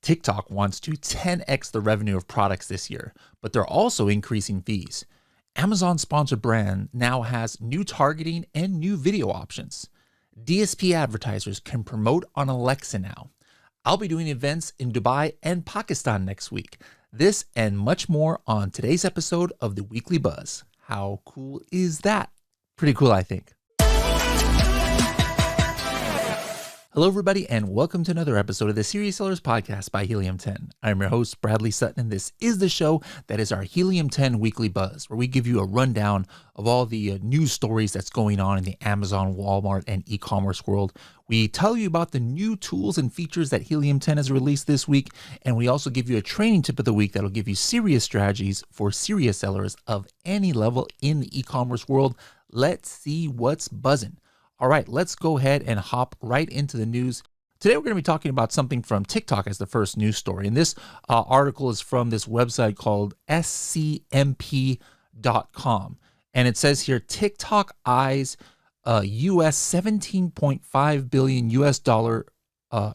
TikTok wants to 10x the revenue of products this year, but they're also increasing fees. Amazon sponsored brand now has new targeting and new video options. DSP advertisers can promote on Alexa now. I'll be doing events in Dubai and Pakistan next week. This and much more on today's episode of the Weekly Buzz. How cool is that? Pretty cool, I think. Hello, everybody, and welcome to another episode of the Serious Sellers Podcast by Helium 10. I'm your host, Bradley Sutton, and this is the show that is our Helium 10 Weekly Buzz, where we give you a rundown of all the news stories that's going on in the Amazon, Walmart, and e-commerce world. We tell you about the new tools and features that Helium 10 has released this week, and we also give you a training tip of the week that'll give you serious strategies for serious sellers of any level in the e-commerce world. Let's see what's buzzing. All right, let's go ahead and hop right into the news. Today, we're going to be talking about something from TikTok as the first news story. And this article is from this website called scmp.com. And it says here, TikTok eyes US $17.5 billion US dollar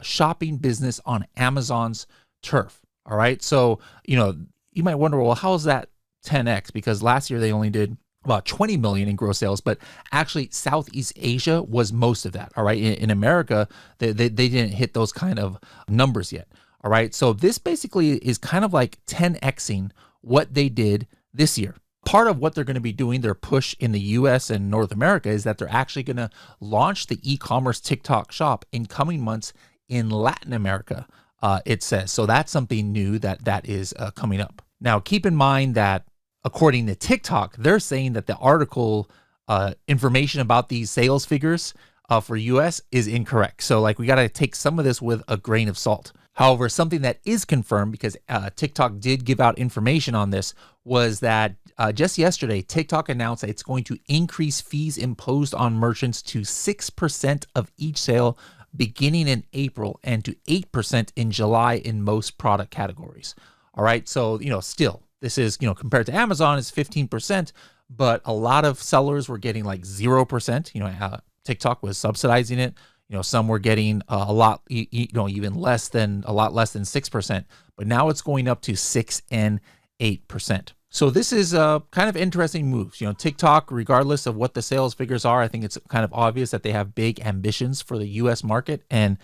shopping business on Amazon's turf. All right, so, you might wonder, well, how is that 10x? Because last year they only did about 20 million in gross sales, but actually Southeast Asia was most of that. All right. In America, they didn't hit those kind of numbers yet. All right. So this basically is kind of like 10xing what they did this year. Part of what they're going to be doing, their push in the US and North America, is that they're actually going to launch the e-commerce TikTok shop in coming months in Latin America, it says. So that's something new that is coming up. Now, keep in mind that according to TikTok, they're saying that the article information about these sales figures for US is incorrect. So we got to take some of this with a grain of salt. However, something that is confirmed, because TikTok did give out information on this, was that just yesterday, TikTok announced that it's going to increase fees imposed on merchants to 6% of each sale beginning in April and to 8% in July in most product categories. All right. So, still, this is, compared to Amazon, it's 15%, but a lot of sellers were getting like 0%. TikTok was subsidizing it. Some were getting a lot, even less than 6%, but now it's going up to 6 and 8%. So this is kind of interesting moves. TikTok, regardless of what the sales figures are, I think it's kind of obvious that they have big ambitions for the US market and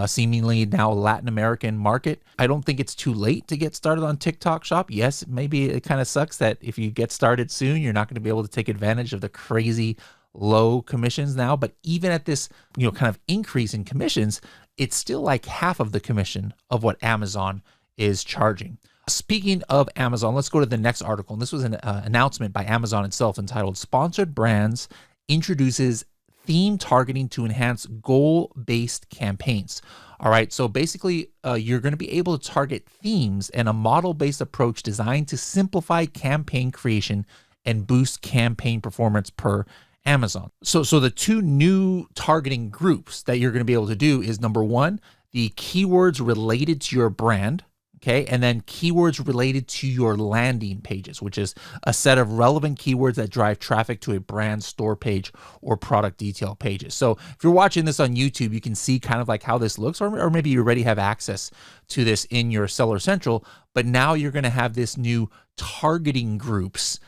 seemingly now Latin American market. I don't think it's too late to get started on TikTok Shop. Yes, maybe it kind of sucks that if you get started soon, you're not going to be able to take advantage of the crazy low commissions now. But even at this, kind of increase in commissions, it's still like half of the commission of what Amazon is charging. Speaking of Amazon, let's go to the next article. And this was an announcement by Amazon itself entitled "Sponsored Brands Introduces Theme Targeting to Enhance Goal-Based Campaigns." All right, so basically, you're going to be able to target themes and a model-based approach designed to simplify campaign creation and boost campaign performance per Amazon. So the two new targeting groups that you're going to be able to do is, number one, the keywords related to your brand. Okay, and then keywords related to your landing pages, which is a set of relevant keywords that drive traffic to a brand store page or product detail pages. So if you're watching this on YouTube, you can see kind of like how this looks, or maybe you already have access to this in your Seller Central, but now you're going to have this new targeting groups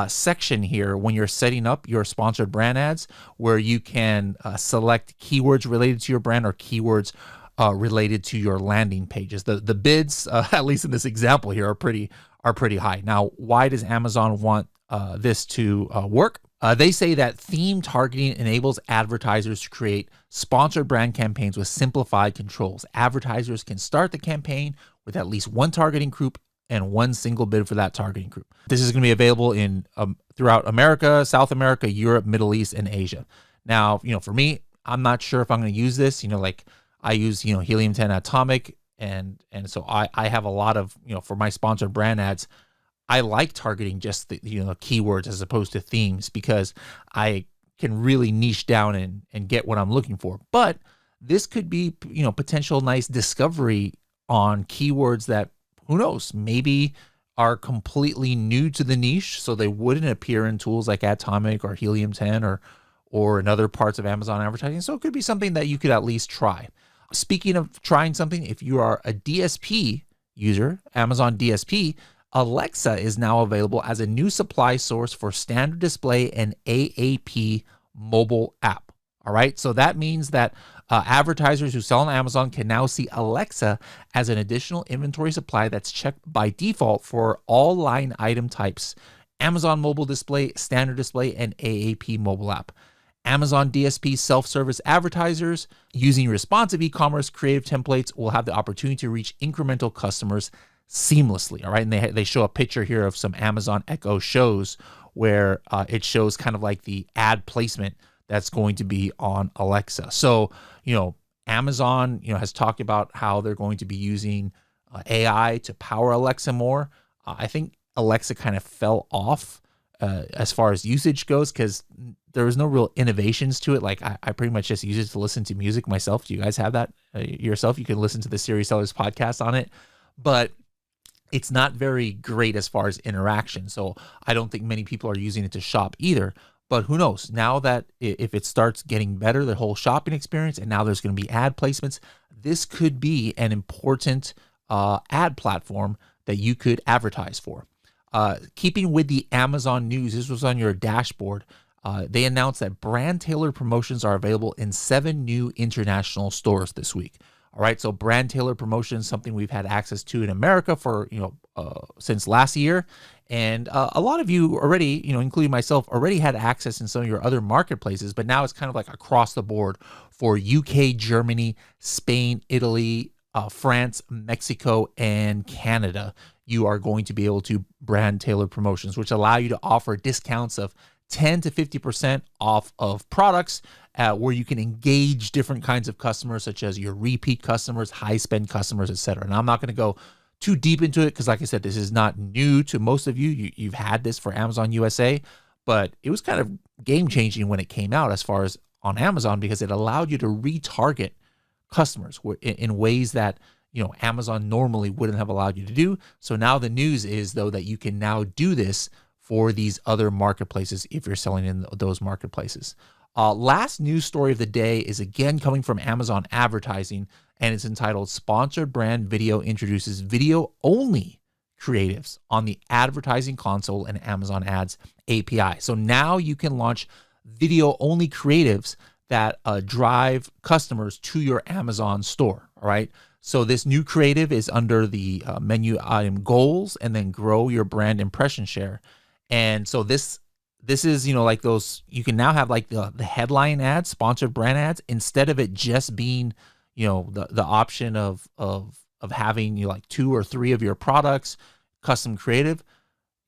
section here when you're setting up your sponsored brand ads, where you can select keywords related to your brand or keywords related to your landing pages. The bids, at least in this example here, are pretty high. Now, why does Amazon want this to work? They say that theme targeting enables advertisers to create sponsored brand campaigns with simplified controls. Advertisers can start the campaign with at least one targeting group and one single bid for that targeting group. This is going to be available in throughout America, South America, Europe, Middle East, and Asia. Now, for me, I'm not sure if I'm going to use this. I use, Helium 10 Atomic, and so I have a lot of, for my sponsored brand ads, I like targeting just the, keywords as opposed to themes, because I can really niche down and get what I'm looking for. But this could be, potential nice discovery on keywords that, who knows, maybe are completely new to the niche, so they wouldn't appear in tools like Atomic or Helium 10 or in other parts of Amazon advertising. So it could be something that you could at least try. Speaking of trying something, if you are a DSP user, Amazon DSP, Alexa is now available as a new supply source for standard display and AAP mobile app. All right, so that means that advertisers who sell on Amazon can now see Alexa as an additional inventory supply that's checked by default for all line item types: Amazon mobile display, standard display, and AAP mobile app. Amazon DSP self-service advertisers using responsive e-commerce creative templates will have the opportunity to reach incremental customers seamlessly. All right, and they show a picture here of some Amazon Echo shows where it shows kind of like the ad placement that's going to be on Alexa. So, Amazon, has talked about how they're going to be using AI to power Alexa more. I think Alexa kind of fell off as far as usage goes because there was no real innovations to it. Like I pretty much just use it to listen to music myself. Do you guys have that yourself? You can listen to the Series Sellers podcast on it, but it's not very great as far as interaction. So I don't think many people are using it to shop either. But who knows? Now that if it starts getting better, the whole shopping experience, and now there's going to be ad placements, this could be an important ad platform that you could advertise for. Keeping with the Amazon news, this was on your dashboard. They announced that brand tailored promotions are available in 7 new international stores this week. All right, so brand tailored promotions, something we've had access to in America for since last year, and a lot of you already, including myself, already had access in some of your other marketplaces. But now it's kind of like across the board for UK, Germany, Spain, Italy, France, Mexico, and Canada. You are going to be able to brand tailored promotions, which allow you to offer discounts of 10 to 50% off of products where you can engage different kinds of customers, such as your repeat customers, high spend customers, etc. And I'm not going to go too deep into it because, like I said, this is not new to most of you. You've had this for Amazon USA, but it was kind of game changing when it came out as far as on Amazon because it allowed you to retarget customers in ways that Amazon normally wouldn't have allowed you to do. So now the news is, though, that you can now do this for these other marketplaces if you're selling in those marketplaces. Last news story of the day is again coming from Amazon Advertising, and it's entitled "Sponsored Brand Video Introduces Video-Only Creatives on the Advertising Console and Amazon Ads API." So now you can launch video-only creatives that drive customers to your Amazon store, all right? So this new creative is under the menu item goals and then grow your brand impression share. And so this is, like those, you can now have like the headline ads, sponsored brand ads, instead of it just being, the option of having like 2 or 3 of your products, custom creative.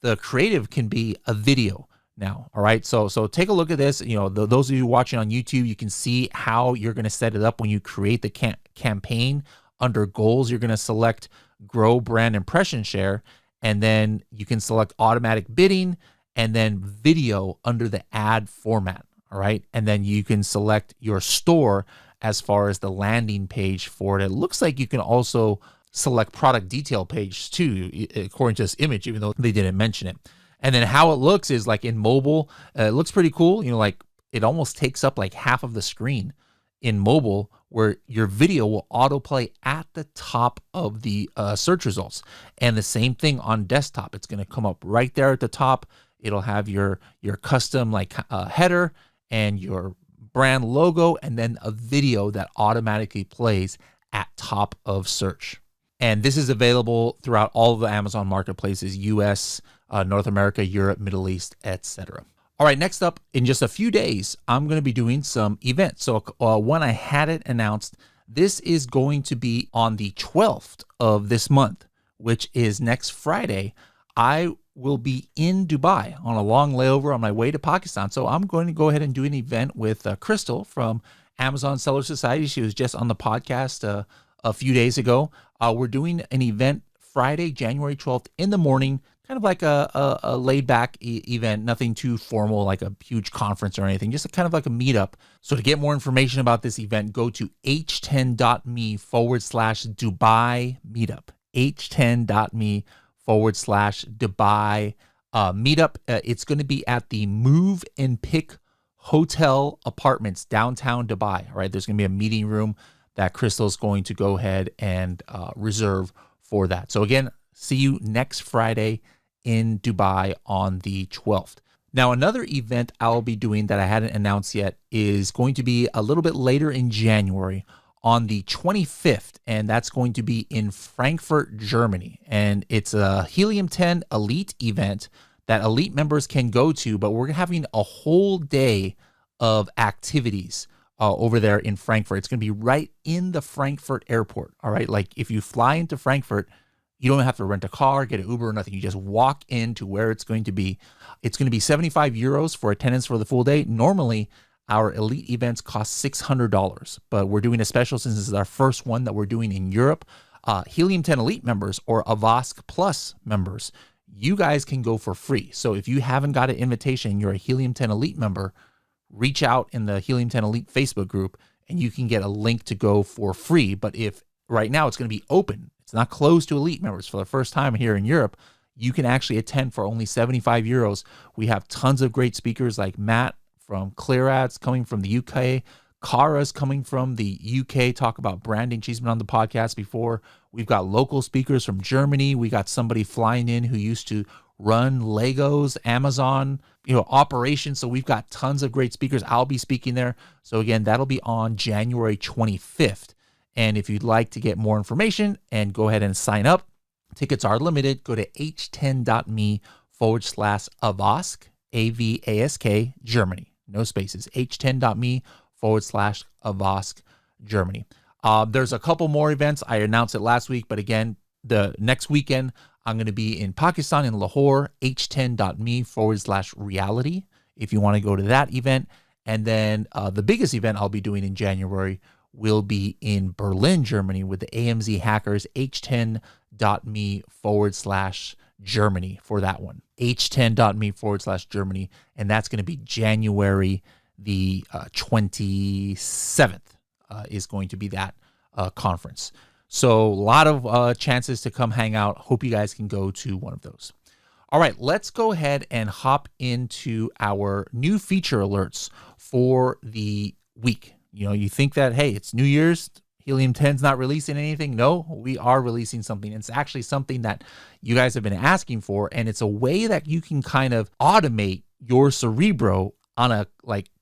The creative can be a video now. All right. So take a look at this. Those of you watching on YouTube, you can see how you're going to set it up when you create the campaign. Under goals, you're going to select grow brand impression share, and then you can select automatic bidding and then video under the ad format. All right. And then you can select your store as far as the landing page for it. It looks like you can also select product detail page too, according to this image, even though they didn't mention it. And then how it looks is like in mobile, it looks pretty cool. Like it almost takes up like half of the screen in mobile, where your video will autoplay at the top of the search results. And the same thing on desktop. It's going to come up right there at the top. It'll have your custom header and your brand logo, and then a video that automatically plays at top of search. And this is available throughout all of the Amazon marketplaces, US, North America, Europe, Middle East, etc. All right, next up, in just a few days, I'm going to be doing some events. So when I had it announced, this is going to be on the 12th of this month, which is next Friday. I will be in Dubai on a long layover on my way to Pakistan. So I'm going to go ahead and do an event with Crystal from Amazon Seller Society. She was just on the podcast a few days ago. We're doing an event Friday, January 12th in the morning, kind of like a laid back event, nothing too formal, like a huge conference or anything, just kind of like a meetup. So to get more information about this event, go to h10.me/Dubai meetup, h10.me/Dubai meetup. It's going to be at the Move and Pick Hotel Apartments, downtown Dubai. All right. There's going to be a meeting room that Crystal's going to go ahead and reserve for that. So again, see you next Friday in Dubai on the 12th. Now, another event I'll be doing that I hadn't announced yet is going to be a little bit later in January on the 25th, and that's going to be in Frankfurt, Germany. And it's a Helium 10 Elite event that Elite members can go to, but we're having a whole day of activities over there in Frankfurt. It's going to be right in the Frankfurt airport, all right? Like if you fly into Frankfurt, you don't have to rent a car, get an Uber or nothing. You just walk into where it's going to be. It's going to be 75 euros for attendance for the full day. Normally, our Elite events cost $600, but we're doing a special since this is our first one that we're doing in Europe. Helium 10 Elite members or Avask Plus members, you guys can go for free. So if you haven't got an invitation, you're a Helium 10 Elite member, reach out in the Helium 10 Elite Facebook group and you can get a link to go for free. But if right now it's going to be open, it's not closed to Elite members for the first time here in Europe, you can actually attend for only 75 euros. We have tons of great speakers like Matt from ClearAds coming from the UK. Kara's coming from the UK, talk about branding. She's been on the podcast before. We've got local speakers from Germany. We got somebody flying in who used to run Legos, Amazon, operations. So we've got tons of great speakers. I'll be speaking there. So again, that'll be on January 25th. And if you'd like to get more information and go ahead and sign up, tickets are limited. Go to h10.me/Avask, AVASK, Germany. No spaces. h10.me/Avask, Germany. There's a couple more events. I announced it last week, but again, the next weekend, I'm going to be in Pakistan, in Lahore, h10.me/reality, if you want to go to that event. And then the biggest event I'll be doing in January will be in Berlin, Germany with the AMZ hackers, h10.me/Germany for that one. h10.me/Germany. And that's going to be January the 27th is going to be that conference. So a lot of chances to come hang out. Hope you guys can go to one of those. All right, let's go ahead and hop into our new feature alerts for the week. You think that, hey, it's New Year's, Helium 10's not releasing anything. No, we are releasing something. It's actually something that you guys have been asking for, and it's a way that you can kind of automate your Cerebro on a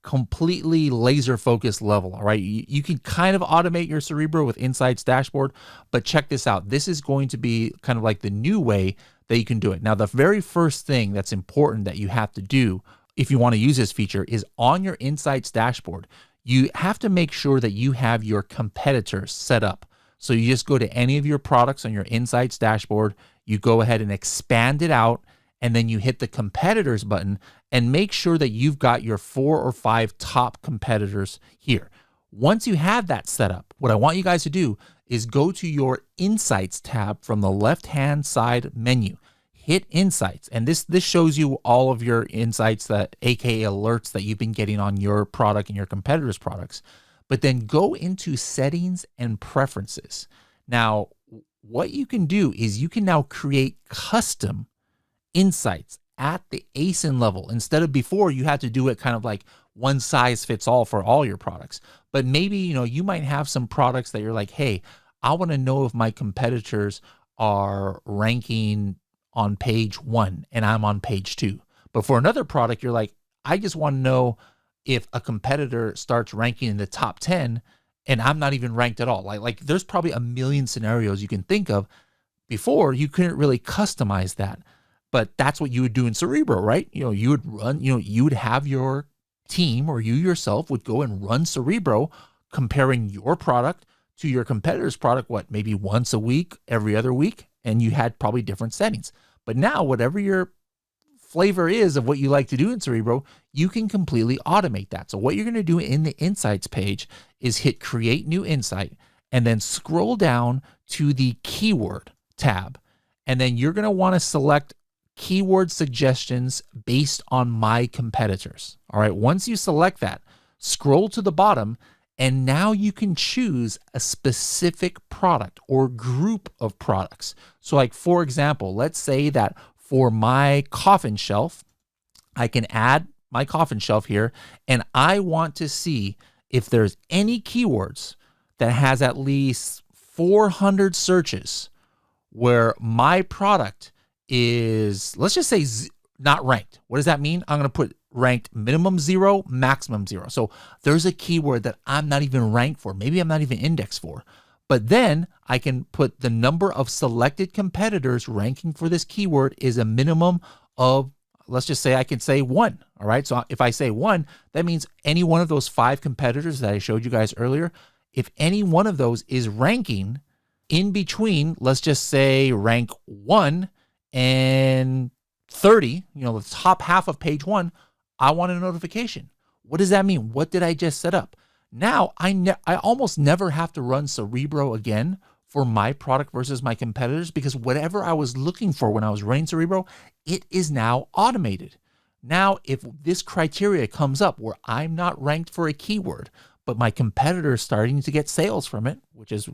completely laser focused level. All right, you can kind of automate your Cerebro with Insights dashboard, but check this out. This is going to be kind of like the new way that you can do it. Now, the very first thing that's important that you have to do if you want to use this feature is on your Insights dashboard, you have to make sure that you have your competitors set up. So you just go to any of your products on your Insights dashboard, you go ahead and expand it out, and then you hit the competitors button and make sure that you've got your 4 or 5 top competitors here. Once you have that set up, what I want you guys to do is go to your Insights tab from the left-hand side menu. Hit Insights, and this shows you all of your insights, that aka alerts that you've been getting on your product and your competitors' products. But then go into Settings and Preferences. Now, what you can do is you can now create custom insights at the ASIN level. Instead of before, you had to do it kind of like one size fits all for all your products. But maybe, you might have some products that you're like, hey, I want to know if my competitors are ranking on page 1 and I'm on page 2. But for another product, you're like, I just want to know if a competitor starts ranking in the top 10 and I'm not even ranked at all. Like there's probably a million scenarios you can think of. Before, you couldn't really customize that. But that's what you would do in Cerebro, right? You would run, you would have your team, or you yourself would go and run Cerebro comparing your product to your competitor's product, maybe once a week, every other week, and you had probably different settings. But now, whatever your flavor is of what you like to do in Cerebro, you can completely automate that. So what you're going to do in the Insights page is hit Create New Insight, and then scroll down to the Keyword tab. And then you're going to want to select Keyword Suggestions based on my competitors. All right, once you select that, scroll to the bottom, and now you can choose a specific product or group of products. So like, for example, let's say that for my coffin shelf, I can add my coffin shelf here, and I want to see if there's any keywords that has at least 400 searches where my product is, let's just say, not ranked. What does that mean? I'm going to put ranked minimum 0, maximum 0. So there's a keyword that I'm not even ranked for. Maybe I'm not even indexed for. But then I can put the number of selected competitors ranking for this keyword is a minimum of, let's just say I can say 1. All right. So if I say 1, that means any one of those 5 competitors that I showed you guys earlier, if any one of those is ranking in between, let's just say rank 1 and 30, the top half of page 1, I want a notification. What does that mean? What did I just set up? Now, I almost never have to run Cerebro again for my product versus my competitors, because whatever I was looking for when I was running Cerebro, it is now automated. Now, if this criteria comes up where I'm not ranked for a keyword, but my competitor is starting to get sales from it, which is,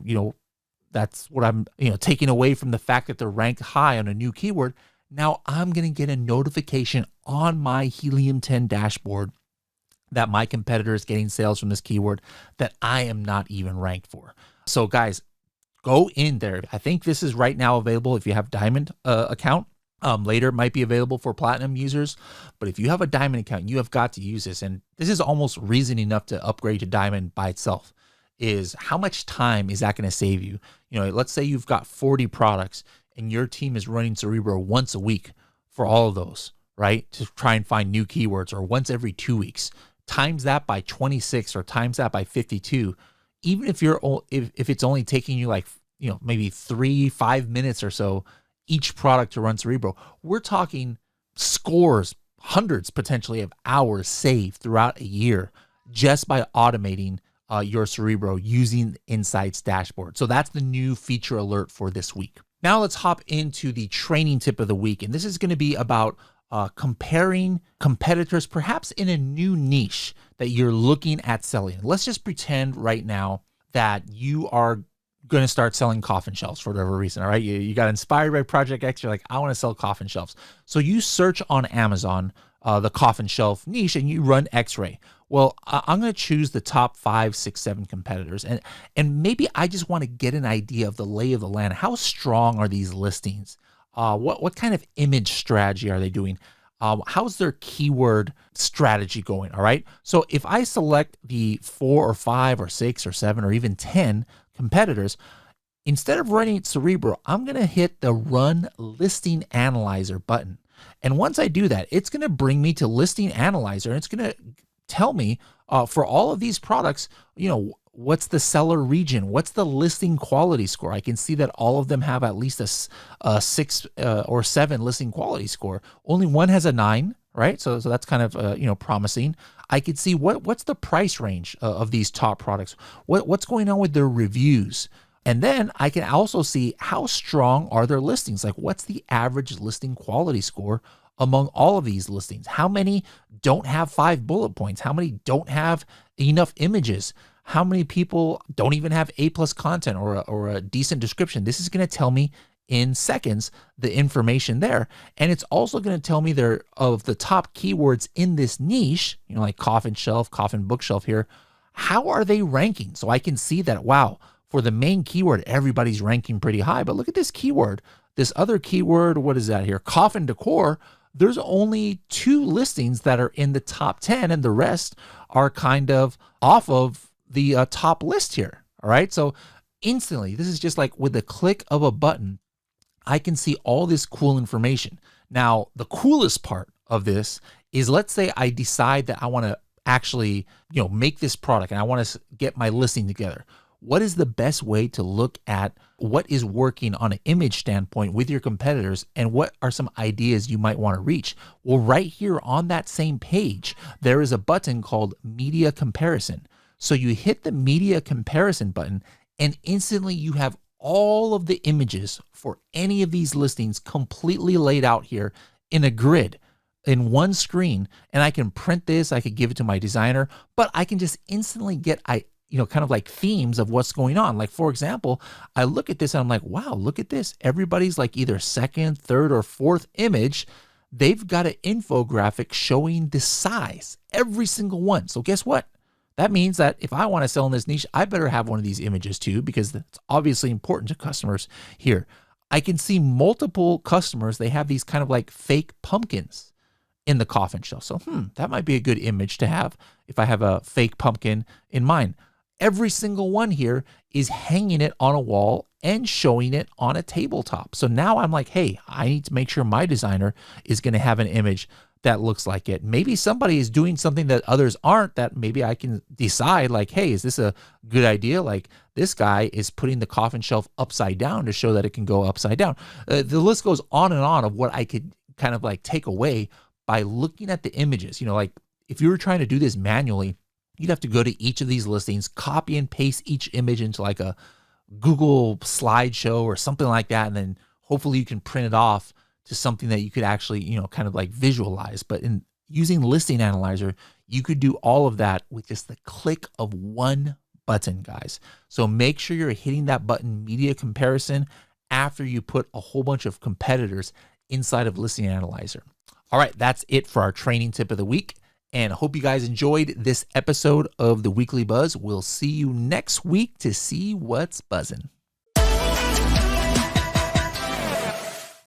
that's what I'm, taking away from the fact that they're ranked high on a new keyword. Now I'm going to get a notification on my Helium 10 dashboard that my competitor is getting sales from this keyword that I am not even ranked for. So guys, go in there. I think this is right now available if you have Diamond account. Later it might be available for Platinum users, but if you have a Diamond account, you have got to use this. And this is almost reason enough to upgrade to Diamond by itself. Is how much time is that going to save you? Let's say you've got 40 products and your team is running Cerebro once a week for all of those, right? To try and find new keywords, or once every 2 weeks. Times that by 26 or times that by 52. Even if if it's only taking you like, maybe 3-5 minutes or so each product to run Cerebro, we're talking scores, hundreds potentially of hours saved throughout a year just by automating your Cerebro using Insights dashboard. So that's the new feature alert for this week. Now let's hop into the training tip of the week. And this is going to be about comparing competitors, perhaps in a new niche that you're looking at selling. Let's just pretend right now that you are going to start selling coffin shelves for whatever reason. All right. You got inspired by Project X. You're like, I want to sell coffin shelves. So you search on Amazon, the coffin shelf niche, and you run X-ray. Well, I'm going to choose the top 5, 6, 7 competitors. And maybe I just want to get an idea of the lay of the land. How strong are these listings? What kind of image strategy are they doing? How's their keyword strategy going? All right. So if I select the 4 or 5 or 6 or 7 or even 10 competitors, instead of running Cerebro, I'm going to hit the Run Listing Analyzer button. And once I do that, it's going to bring me to Listing Analyzer, and it's going to tell me for all of these products, what's the seller region? What's the listing quality score? I can see that all of them have at least a 6 or 7 listing quality score. Only one has a 9, right? So that's kind of promising. I could see what's the price range of these top products. What's going on with their reviews? And then I can also see how strong are their listings. Like, what's the average listing quality score among all of these listings? How many don't have 5 bullet points? How many don't have enough images? How many people don't even have A+ content or a decent description? This is going to tell me in seconds the information there. And it's also going to tell me there of the top keywords in this niche, like coffin shelf, coffin bookshelf here. How are they ranking? So I can see that, wow, for the main keyword, everybody's ranking pretty high. But look at this keyword. This other keyword, what is that here? Coffin decor. There's only 2 listings that are in the top 10, and the rest are kind of off of the top list here. All right. So instantly, this is just like with the click of a button, I can see all this cool information. Now, the coolest part of this is, let's say I decide that I want to actually, make this product and I want to get my listing together. What is the best way to look at what is working on an image standpoint with your competitors, and what are some ideas you might want to reach? Well, right here on that same page, there is a button called Media Comparison. So you hit the Media Comparison button, and instantly you have all of the images for any of these listings completely laid out here in a grid in one screen. And I can print this, I could give it to my designer, but I can just instantly get kind of like themes of what's going on. Like, for example, I look at this and I'm like, wow, look at this. Everybody's like either 2nd, 3rd, or 4th image. They've got an infographic showing the size, every single one. So guess what? That means that if I want to sell in this niche, I better have one of these images too, because it's obviously important to customers here. I can see multiple customers, they have these kind of like fake pumpkins in the coffin shelf. So, that might be a good image to have if I have a fake pumpkin in mind. Every single one here is hanging it on a wall and showing it on a tabletop. So now I'm like, hey, I need to make sure my designer is going to have an image that looks like it. Maybe somebody is doing something that others aren't, that maybe I can decide like, hey, is this a good idea? Like this guy is putting the coffin shelf upside down to show that it can go upside down. The list goes on and on of what I could kind of like take away by looking at the images. Like if you were trying to do this manually, you'd have to go to each of these listings, copy and paste each image into like a Google slideshow or something like that. And then hopefully you can print it off to something that you could actually, kind of like visualize. But in using Listing Analyzer, you could do all of that with just the click of one button, guys. So make sure you're hitting that button, media comparison, after you put a whole bunch of competitors inside of Listing Analyzer. All right, that's it for our training tip of the week. And I hope you guys enjoyed this episode of the Weekly Buzz. We'll see you next week to see what's buzzing.